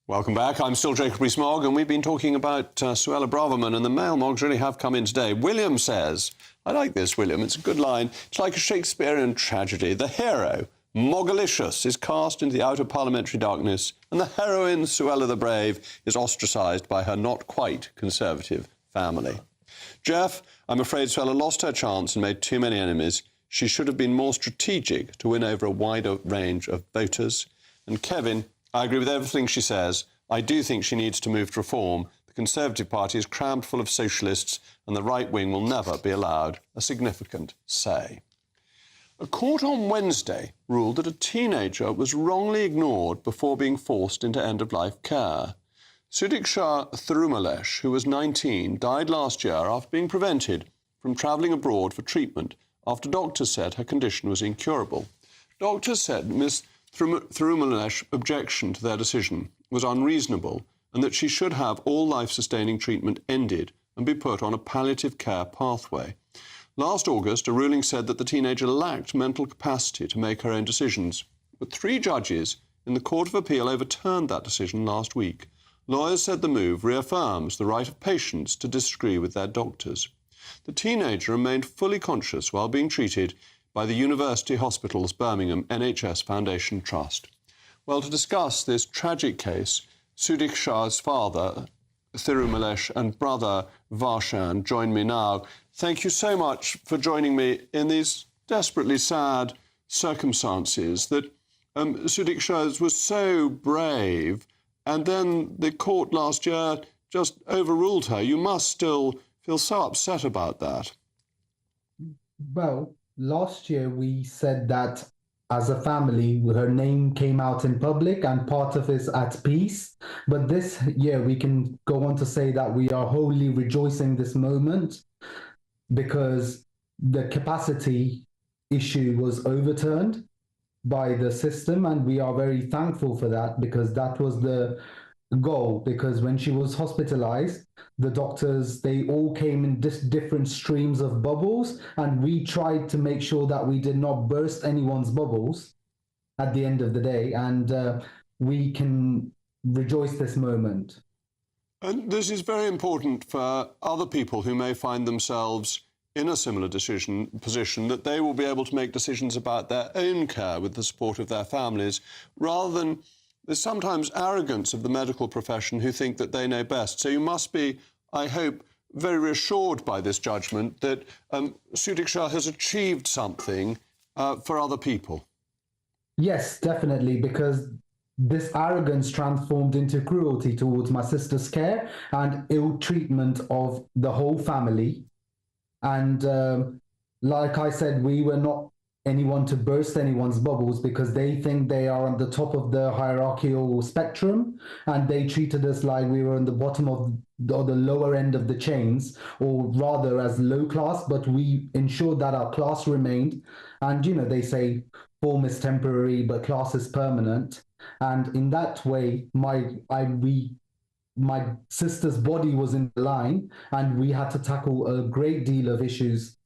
Welcome back. I'm still Jacob Rees-Mogg, and we've been talking about Suella Braverman, and the mail mogs really have come in today. William says, I like this, William, it's a good line. It's like a Shakespearean tragedy. The hero, Moggalicious, is cast into the outer parliamentary darkness, and the heroine, Suella the Brave, is ostracised by her not-quite conservative family. Jeff, I'm afraid Suella lost her chance and made too many enemies. She should have been more strategic to win over a wider range of voters. And Kevin, I agree with everything she says. I do think she needs to move to reform. The Conservative Party is crammed full of socialists, and the right wing will never be allowed a significant say. A court on Wednesday ruled that a teenager was wrongly ignored before being forced into end-of-life care. Sudiksha Thirumalesh, who was 19, died last year after being prevented from travelling abroad for treatment after doctors said her condition was incurable. Doctors said Ms. Thirumalesh's objection to their decision was unreasonable and that she should have all life-sustaining treatment ended and be put on a palliative care pathway. Last August, a ruling said that the teenager lacked mental capacity to make her own decisions, but 3 judges in the Court of Appeal overturned that decision last week. Lawyers said the move reaffirms the right of patients to disagree with their doctors. The teenager remained fully conscious while being treated by the University Hospitals Birmingham NHS Foundation Trust. Well, to discuss this tragic case, Sudiksha's father, Thirumalesh, and brother, Varshan, join me now. Thank you so much for joining me in these desperately sad circumstances that Sudiksha was so brave, and then the court last year just overruled her. You must still feel so upset about that. Well, last year we said that as a family, her name came out in public and part of us at peace. But this year we can go on to say that we are wholly rejoicing this moment because the capacity issue was overturned by the system, and we are very thankful for that because that was the goal. Because when she was hospitalized, the doctors, they all came in different streams of bubbles, and we tried to make sure that we did not burst anyone's bubbles at the end of the day, and we can rejoice this moment. And this is very important for other people who may find themselves in a similar position, that they will be able to make decisions about their own care with the support of their families, rather than there's sometimes arrogance of the medical profession who think that they know best. So you must be, I hope, very reassured by this judgment that Sudiksha has achieved something for other people. Yes, definitely, because this arrogance transformed into cruelty towards my sister's care and ill treatment of the whole family. And like I said, we were not anyone to burst anyone's bubbles because they think they are on the top of the hierarchical spectrum, and they treated us like we were on the bottom of the lower end of the chains, or rather as low class, but we ensured that our class remained. And, you know, they say form is temporary, but class is permanent. And in that way, my sister's body was in the line, and we had to tackle a great deal of issues,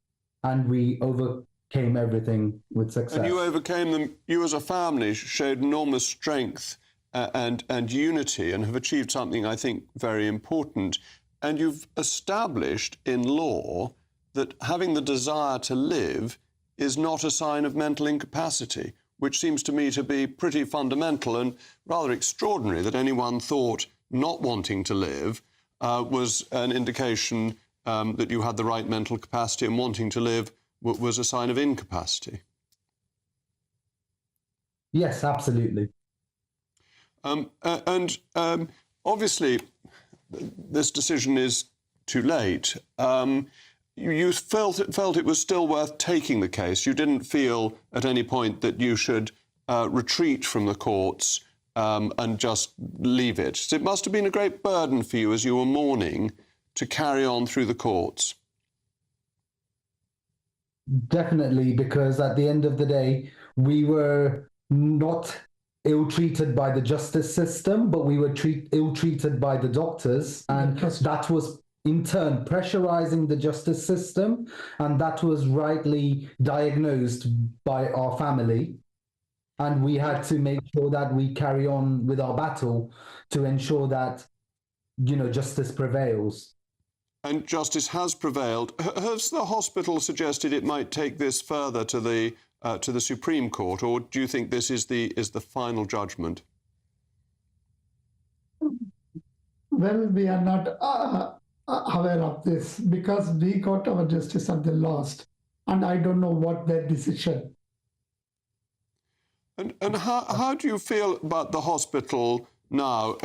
and we overcame everything with success. And you overcame them. You as a family showed enormous strength and unity, and have achieved something, I think, very important. And you've established in law that having the desire to live is not a sign of mental incapacity, which seems to me to be pretty fundamental and rather extraordinary that anyone thought not wanting to live was an indication that you had the right mental capacity, and wanting to live was a sign of incapacity. Yes, absolutely. Obviously, this decision is too late. You felt it was still worth taking the case. You didn't feel at any point that you should retreat from the courts and just leave it. So it must have been a great burden for you as you were mourning to carry on through the courts. Definitely, because at the end of the day, we were not ill-treated by the justice system, but we were ill-treated by the doctors, and that was in turn pressurizing the justice system, and that was rightly diagnosed by our family. And we had to make sure that we carry on with our battle to ensure that, you know, justice prevails. And justice has prevailed. Has the hospital suggested it might take this further to the Supreme Court, or do you think this is the final judgment? Well, we are not aware of this because we got our justice at the last, and I don't know what their decision. And how do you feel about the hospital now?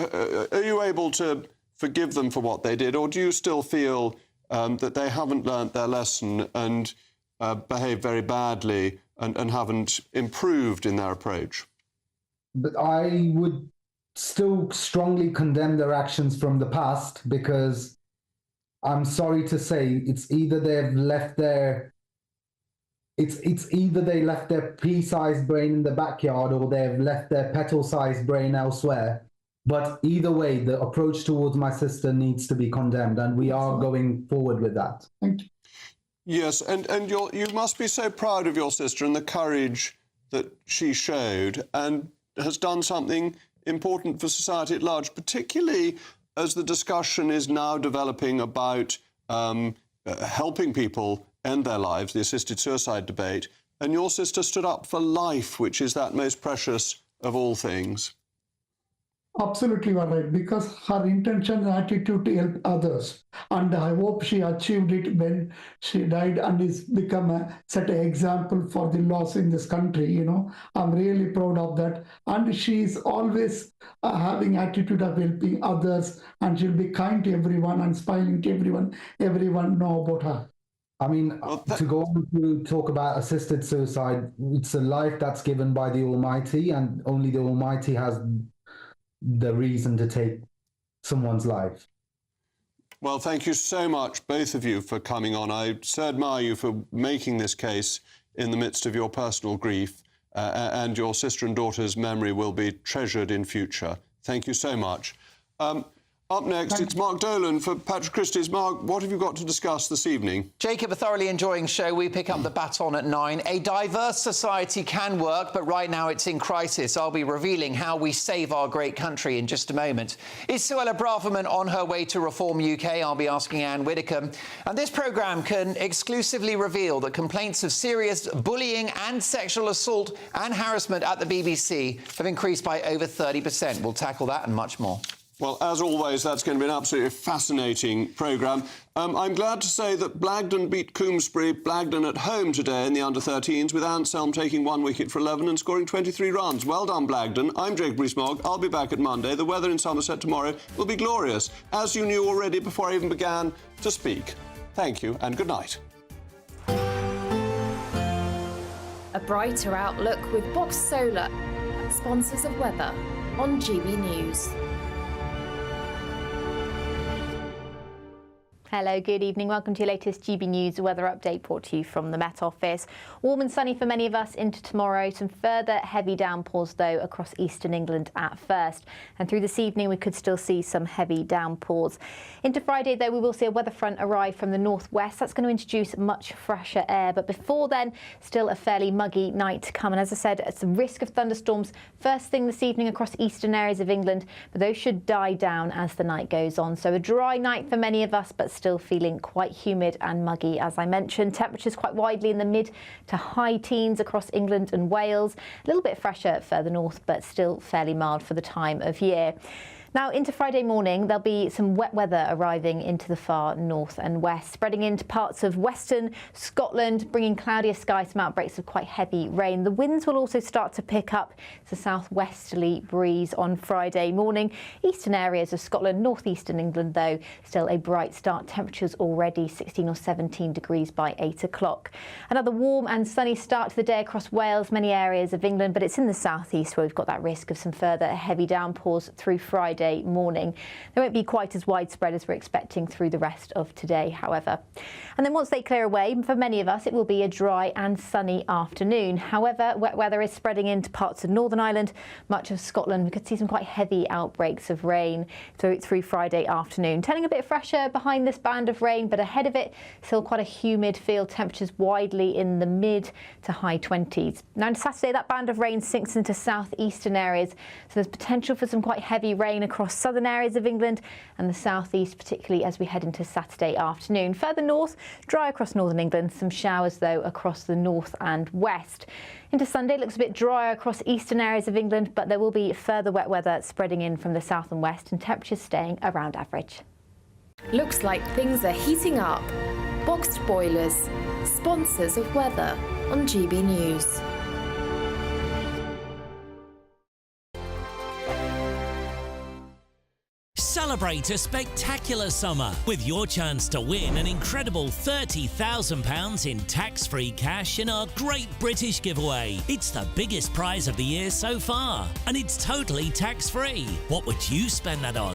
Are you able to forgive them for what they did, or do you still feel that they haven't learnt their lesson and behaved very badly and haven't improved in their approach? But I would still strongly condemn their actions from the past, because I'm sorry to say it's either they've left their it's either they left their pea-sized brain in the backyard, or they've left their petal-sized brain elsewhere. But either way, the approach towards my sister needs to be condemned, and we are going forward with that. Thank you. Yes, and you must be so proud of your sister and the courage that she showed, and has done something important for society at large, particularly as the discussion is now developing about helping people end their lives, the assisted suicide debate. And your sister stood up for life, which is that most precious of all things. Absolutely right, because her intention and attitude to help others, and I hope she achieved it when she died, and is become set an example for the laws in this country. You know, I'm really proud of that, and she is always having attitude of helping others, and she'll be kind to everyone and smiling to everyone. Everyone know about her. I mean, to go on to talk about assisted suicide, it's a life that's given by the Almighty, and only the Almighty has the reason to take someone's life. Well, thank you so much, both of you, for coming on. I so admire you for making this case in the midst of your personal grief, and your sister and daughter's memory will be treasured in future. Thank you so much. Up next, it's Mark Dolan for Patrick Christie's. Mark, what have you got to discuss this evening? Jacob, a thoroughly enjoying show. We pick up the baton at 9. A diverse society can work, but right now it's in crisis. I'll be revealing how we save our great country in just a moment. Is Suella Braverman on her way to Reform UK? I'll be asking Anne Widdecombe. And this programme can exclusively reveal that complaints of serious bullying and sexual assault and harassment at the BBC have increased by over 30%. We'll tackle that and much more. Well, as always, that's going to be an absolutely fascinating programme. I'm glad to say that Blagden beat Coombsbury, Blagden at home today in the under-13s, with Anselm taking 1 wicket for 11 and scoring 23 runs. Well done, Blagden. I'm Jacob Rees-Mogg. I'll be back at Monday. The weather in Somerset tomorrow will be glorious, as you knew already before I even began to speak. Thank you and good night. A brighter outlook with Box Solar, sponsors of weather on GB News. Hello, good evening. Welcome to your latest GB News weather update brought to you from the Met Office. Warm and sunny for many of us into tomorrow. Some further heavy downpours, though, across eastern England at first. And through this evening, we could still see some heavy downpours. Into Friday, though, we will see a weather front arrive from the northwest. That's going to introduce much fresher air. But before then, still a fairly muggy night to come. And as I said, it's a risk of thunderstorms first thing this evening across eastern areas of England. But those should die down as the night goes on. So a dry night for many of us, but still feeling quite humid and muggy, as I mentioned. Temperatures quite widely in the mid to high teens across England and Wales. A little bit fresher further north, but still fairly mild for the time of year. Now, into Friday morning, there'll be some wet weather arriving into the far north and west, spreading into parts of western Scotland, bringing cloudier skies, some outbreaks of quite heavy rain. The winds will also start to pick up. It's a southwesterly breeze on Friday morning. Eastern areas of Scotland, northeastern England, though, still a bright start. Temperatures already 16 or 17 degrees by 8 o'clock. Another warm and sunny start to the day across Wales, many areas of England, but it's in the southeast where we've got that risk of some further heavy downpours through Friday morning. They won't be quite as widespread as we're expecting through the rest of today, however. And then once they clear away, for many of us, it will be a dry and sunny afternoon. However, wet weather is spreading into parts of Northern Ireland, much of Scotland. We could see some quite heavy outbreaks of rain through Friday afternoon. Turning a bit fresher behind this band of rain, but ahead of it, still quite a humid feel. Temperatures widely in the mid to high 20s. Now, on Saturday, that band of rain sinks into southeastern areas, so there's potential for some quite heavy rain across southern areas of England and the southeast, particularly as we head into Saturday afternoon. Further north, dry across northern England, some showers though across the north and west. Into Sunday, it looks a bit drier across eastern areas of England, but there will be further wet weather spreading in from the south and west and temperatures staying around average. Looks like things are heating up. Boxed boilers, sponsors of weather on GB News. Celebrate a spectacular summer with your chance to win an incredible £30,000 in tax-free cash in our Great British Giveaway. It's the biggest prize of the year so far, and it's totally tax-free. What would you spend that on?